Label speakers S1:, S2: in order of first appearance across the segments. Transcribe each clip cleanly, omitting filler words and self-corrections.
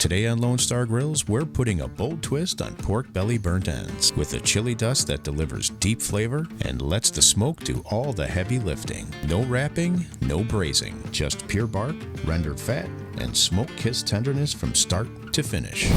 S1: Today on Lone Star Grills, we're putting a bold twist on pork belly burnt ends with a chili dust that delivers deep flavor and lets the smoke do all the heavy lifting. No wrapping, no braising, just pure bark, rendered fat, and smoke-kissed tenderness from start to finish.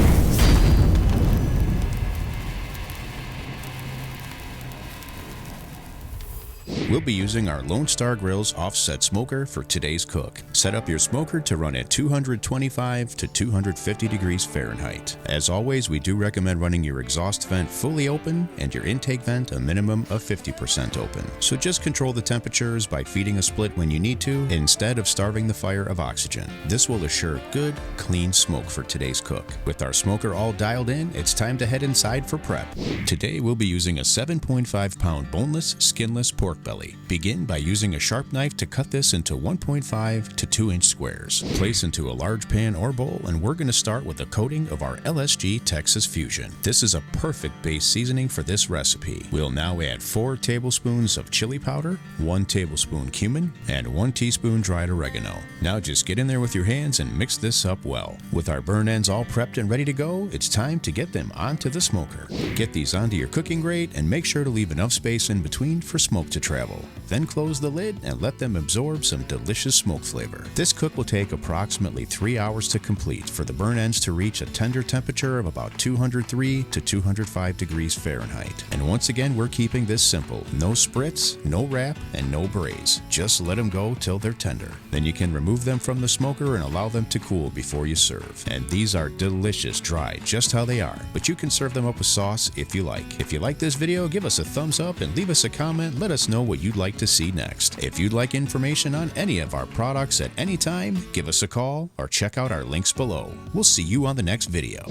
S1: We'll be using our Lone Star Grillz offset smoker for today's cook. Set up your smoker to run at 225 to 250 degrees Fahrenheit. As always, we do recommend running your exhaust vent fully open and your intake vent a minimum of 50% open. So just control the temperatures by feeding a split when you need to, instead of starving the fire of oxygen. This will assure good, clean smoke for today's cook. With our smoker all dialed in, it's time to head inside for prep. Today we'll be using a 7.5 pound boneless, skinless pork belly. Begin by using a sharp knife to cut this into 1.5 to 2 inch squares. Place into a large pan or bowl, and we're going to start with a coating of our LSG Texas Fusion. This is a perfect base seasoning for this recipe. We'll now add 4 tablespoons of chili powder, 1 tablespoon cumin, and 1 teaspoon dried oregano. Now just get in there with your hands and mix this up well. With our burn ends all prepped and ready to go, it's time to get them onto the smoker. Get these onto your cooking grate and make sure to leave enough space in between for smoke to travel. Then close the lid and let them absorb some delicious smoke flavor. This cook will take approximately 3 hours to complete for the burn ends to reach a tender temperature of about 203 to 205 degrees Fahrenheit. And once again, we're keeping this simple. No spritz, no wrap, and no braise. Just let them go till they're tender. Then you can remove them from the smoker and allow them to cool before you serve. And these are delicious dry, just how they are. But you can serve them up with sauce if you like. If you like this video, give us a thumbs up and leave us a comment. Let us know what you'd like to see next. If you'd like information on any of our products at any time, give us a call or check out our links below. We'll see you on the next video.